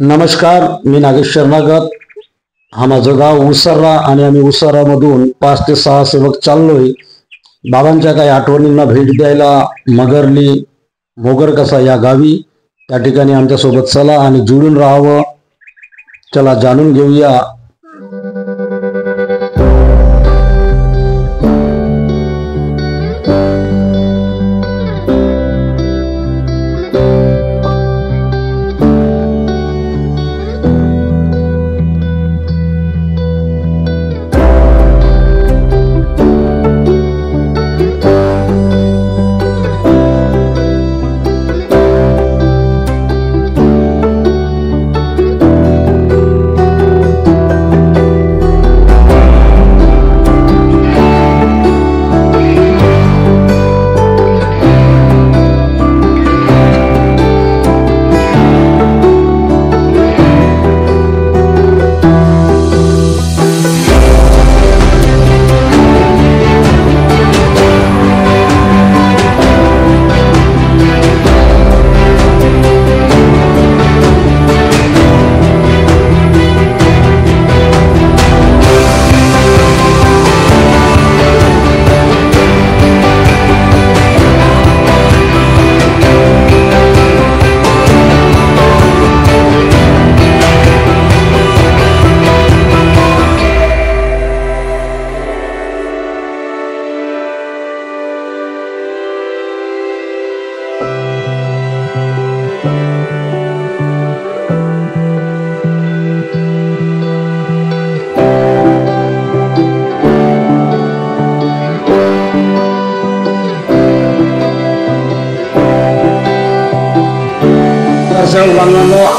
नमस्कार, मी नागेश शरणागत. हा माझं गाव उसर्रा आणि आम्ही उसर्रामधून 5 ते 6 सेवक चाललोय बाबांच्या काही आठवणींना भेट द्यायला मगरली मोगरकसा या गावी. त्या ठिकाणी आमच्यासोबत चला आणि जुळून राहावं. चला जाणून घेऊया.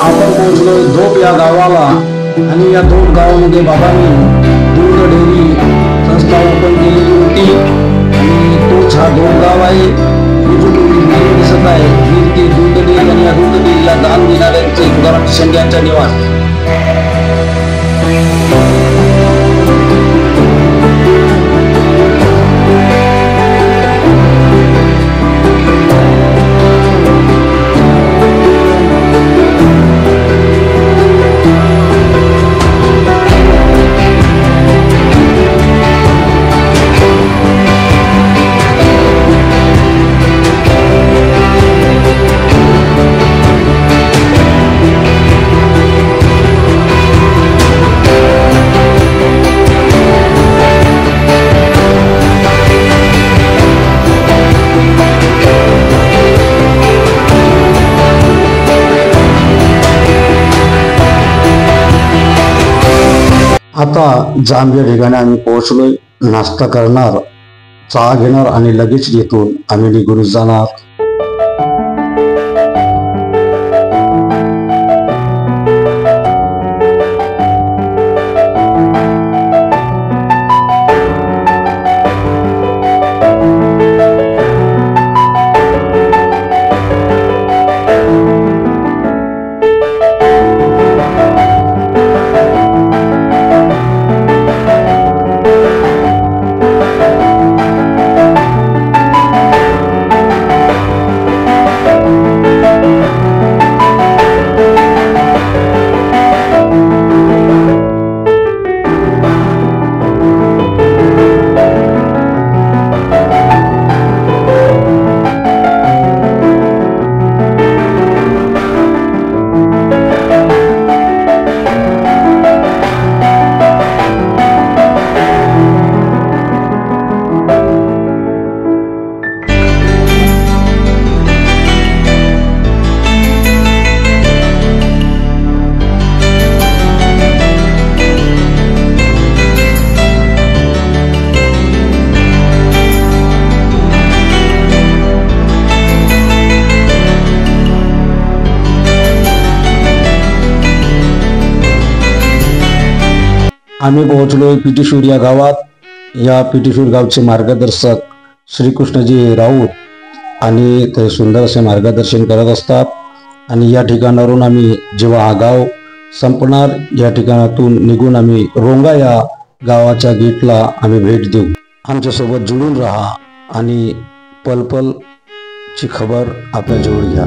आपण पोहोचलोय धोप या गावाला आणि या धोप गावामध्ये बाबांनी दूध डेअरी संस्था ओपन केलेली होती आणि तोच हा धोप गाव आहे. दिसत आहे ती दूध डेअरी आणि या दूध डेअरीला दान देणाऱ्यांचे तुकाराम शिंदे यांचा निवास. आता जांब या ठिकाणी आम्ही पोहोचलोय. नाश्ता करणार, चहा घेणार आणि लगेच येथून आम्ही निघून जाणार. आम्ही पोहोचलोय पिटीशूर या गावात. या पिटीशूर गावचे मार्गदर्शक श्रीकृष्णजी राऊत आणि ते सुंदर असे मार्गदर्शन करत असतात. आणि या ठिकाणावरून आम्ही जेव्हा हा गाव संपणार या ठिकाणातून निघून आम्ही रोंगा या गावाच्या गेटला आम्ही भेट देऊ. आमच्यासोबत जुळून राहा आणि पल ची खबर आपल्या जवळ घ्या.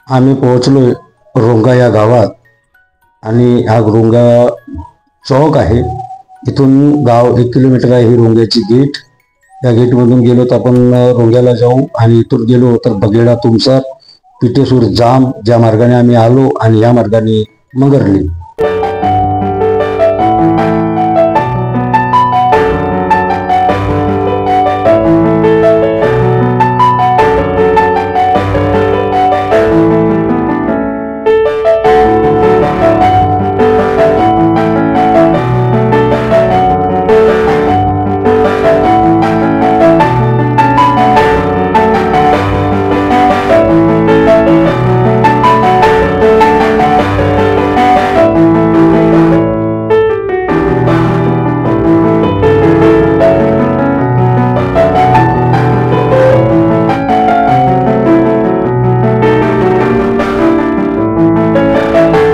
आम्ही पोहोचलोय रोंगा या गावात आणि हा रोंगा चौक आहे. इथून गाव 1 किलोमीटर आहे. ही रोंग्याची गेट. या गेटमधून गेलो तर आपण रोंग्याला जाऊ आणि इथून गेलो तर बगेडा तुमसर पिटेसूर जाम ज्या मार्गाने आम्ही आलो आणि या मार्गाने मंगरली.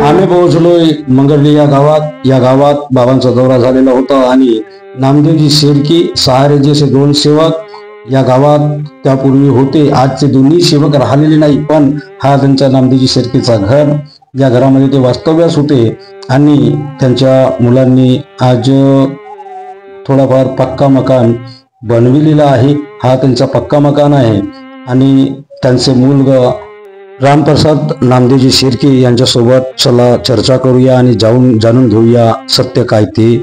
आम्ही पोहोचलोय मंगरली या गावात. या गावात बाबांचा दौरा झालेला होता आणि नामदेवजी शेरकी सहारेचे असे 2 सेवक या गावात त्यापूर्वी होते. आजचे दोन्ही सेवक राहिलेले नाही, पण हा त्यांच्या नामदेवजी शेरकीचा घर. या घरामध्ये ते वास्तव्यास होते आणि त्यांच्या मुलांनी आज थोडाफार पक्का मकान बनविलेला आहे. हा त्यांचा पक्का मकान आहे आणि त्यांचे मुलगा रामप्रसाद नामदेवजी शेरकी यांच्यासोबत चला चर्चा करूया आणि जाणून घेऊया सत्य काय ते.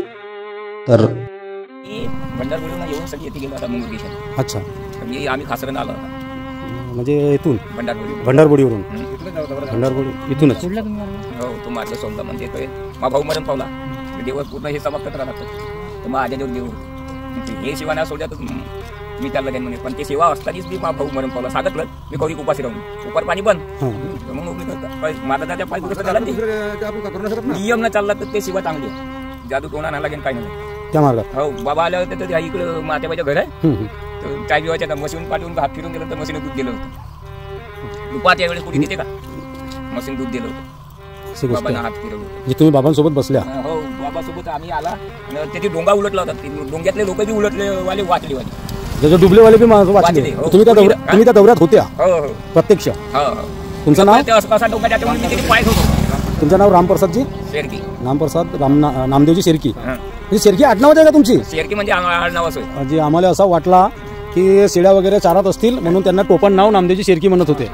तर भंडारगुडीहून येऊन सगळी येथे गेलो आता मुंगेशन. अच्छा, म्हणजे आम्ही खासरन आलो होता म्हणजे इथून भंडारगुडीवरून भंडारगुडी इथूनच. हो, तो माझं सोमदा म्हणजे माझा भाऊ मरण पावला. दिवस पूर्ण हे समाप्त करावं लागतं. तर मग आजा देऊ हे सेवा ना सोडल्यातच मी त्याला म्हणे, पण ते सेवा असतानाच मी माझा भाऊ मरण पावला. सांगितलं मी कधी उपाशी राहून उपार पाणी बंद. मग माझा त्या पाय दुरुस्त झाला. नियम न चालला तर ते सेवा चांगली आहे. जादू कोणा ना लागेल काय नाही त्या मार्गात. हो, बाबा आल्या होते तर इकडं मात्याबाईच्या घर आहे. तर चाय बिवायच्या मशीन पाठवून हात फिरून गेलं तर मशीन दूध दिलं होतं. दुपारच्या वेळेस कुठे देते का मशीन दूध दिलं होतं. बाबांना हात फिरवलं. तुम्ही बाबांसोबत बसल्या? हो, बाबासोबत आम्ही आला. त्याची डोंगा उलटला होता. डोंग्यातले लोक बी उलटले वाले वाचले वाले डुबलेवाले बी वाचले. तुम्ही त्या दौऱ्यात होत्या? हो हो, प्रत्यक्ष. हो. तुमचं नाव? असा डोंगा त्याच्यामुळे मी त्याची पाय होतो. तुमचं नाव रामप्रसादजी शेरकी? रामप्रसाद नामदेवजी शेरकी. म्हणजे शेरकी आडनाव आहे का तुमची? शेरकी म्हणजे आडनाव असं. म्हणजे आम्हाला असा वाटला की शेळ्या वगैरे चारत असतील म्हणून त्यांना टोपण नाव नामदेवजी शेरकी म्हणत होते,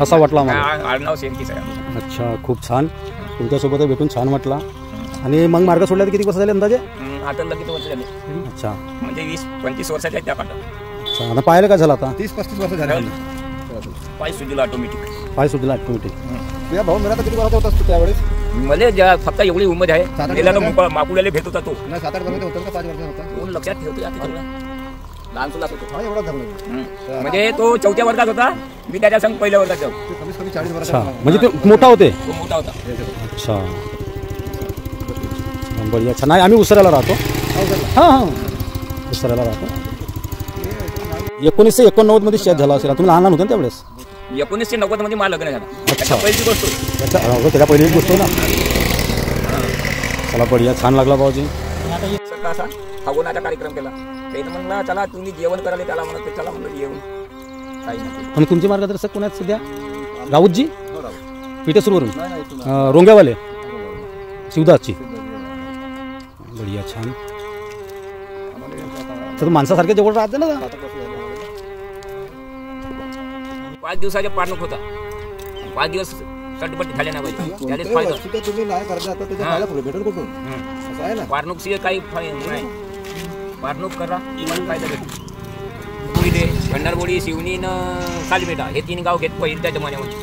असा वाटला आम्हाला. आडनाव शेरकीच आहे. अच्छा, खूप छान. तुमच्यासोबत भेटून छान वाटला. आणि मग मार्ग सोडला तर किती वर्ष झाले अंदाजे? आता लगेच वर्ष झाले. अच्छा, म्हणजे 20-25 वर्षाच्या त्या काढा. अच्छा, आता पाहायला काय झालं? आता 30-35 वर्ष झाले. पाय सुजला ऑटोमॅटिक. पाय सुटला ऑटोमॅटिक. तुझ्या भाऊ मेला तर किती वर्ष होता त्यावेळेस? मला फक्त एवढी उमेद आहे. माकुल्याला भेट होता तो. नाही, 7-8 वर्ष होता का 5 वर्ष होता? कोण लक्षात ठेवतो आता लहान सुलाच होतो. हा, एवढा झाला. म्हणजे तो 4थ्या वर्गात होता. मी त्याच्या संग पहिल्या वर्गात जाऊ. कमीत कमी 40 वर्ष. म्हणजे ते मोठा होते? तो मोठा होता. अच्छा, बढिया. अच्छा, नाही आम्ही उसरायला राहतो. हां हां, उसरायला राहतो. 1989 मध्ये शेत झाला असेल. तुम्ही लहान लहान होते ना त्यावेळेस? 1990 मध्ये मला लग्न झालं. अच्छा, पहिली गोष्ट त्याच्या पहिली गोष्ट ना. चला, बढिया, छान लागला भाऊजी. असा हवनाचा कार्यक्रम केला. त्यानं म्हणला चला तुम्ही जेवण करायला त्याला म्हणत चला म्हणलं जेवण काही नाही. आणि तुमचे मार्गदर्शक कोण आहेत सध्या? राऊतजी पिटेसूरवरून? रोंग्यावाले शिवदासची. बढिया, छान. तर माणसासारखे जवळ राहते ना. 5 दिवसाच्या पारणूक होता. 5 दिवस सटपट झाले नाही पाहिजे. त्यानेच फायदा. तुम्ही नाही करता तर त्याच्या फायदा भेटेल कुठून? असं आहे ना. पारणूक शिवाय काही नाही. पारणूक करा तुम्हाला फायदा भेटेल. भंडारगुडी, शिवणी न कालीबेटा हे 3 गाव घेत पहिली त्या जमान्यामध्ये.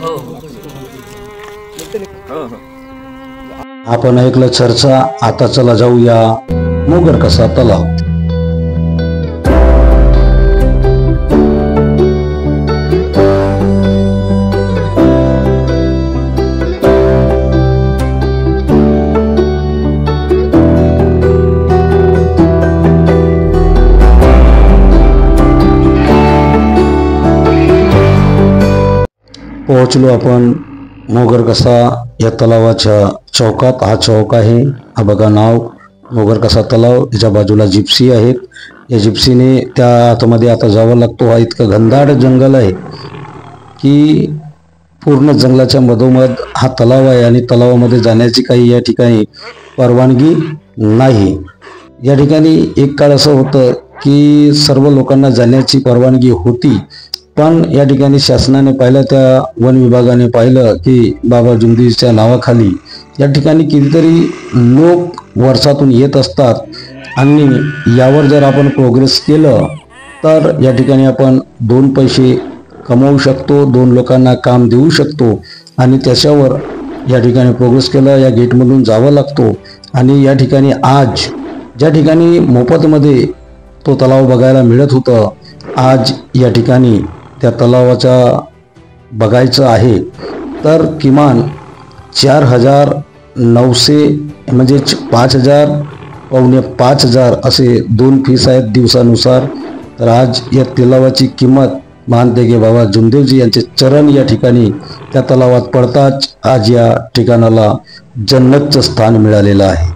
हो हो हो. आपण ऐकलं चर्चा. आता चला जाऊया मोगर कसा तलाव. पोहोचलो आपण मोगरकसा या तलावाच्या चौकात. हा चौक आहे. हा बघा नाव मोगरकसा तलाव. याच्या बाजूला जिप्सी आहेत. या जिप्सीने त्या आतमध्ये आता जावं लागतो. हा इतकं घनदाट जंगल आहे की पूर्ण जंगलाच्या मधोमध हा तलाव आहे आणि तलावामध्ये जाण्याची काही या ठिकाणी परवानगी नाही. या ठिकाणी एक काळ असं होतं की सर्व लोकांना जाण्याची परवानगी होती, पण या ठिकाणी शासनाने पाहिलं, त्या वन विभागाने पाहिलं की बाबा जुमदेवीच्या नावाखाली या ठिकाणी कितीतरी लोक वर्षातून येत असतात आणि यावर जर आपण प्रोग्रेस केलं तर या ठिकाणी आपण 2 पैसे कमवू शकतो, 2 लोकांना काम देऊ शकतो आणि त्याच्यावर या ठिकाणी प्रोग्रेस केलं. या गेटमधून जावं लागतो आणि या ठिकाणी आज ज्या ठिकाणी मोफतमध्ये तो तलाव बघायला मिळत होतं, आज या ठिकाणी त्या तलावाचा बघायचं आहे तर किमान 4,900 म्हणजे 5,000 पावणे 5,000 असे 2 फीस आहेत दिवसानुसार. तर आज या तलावाची किंमत मानते की बाबा जुमदेवजी यांचे चरण या ठिकाणी त्या तलावात पडताच आज या ठिकाणाला जन्नतचं स्थान मिळालेलं आहे.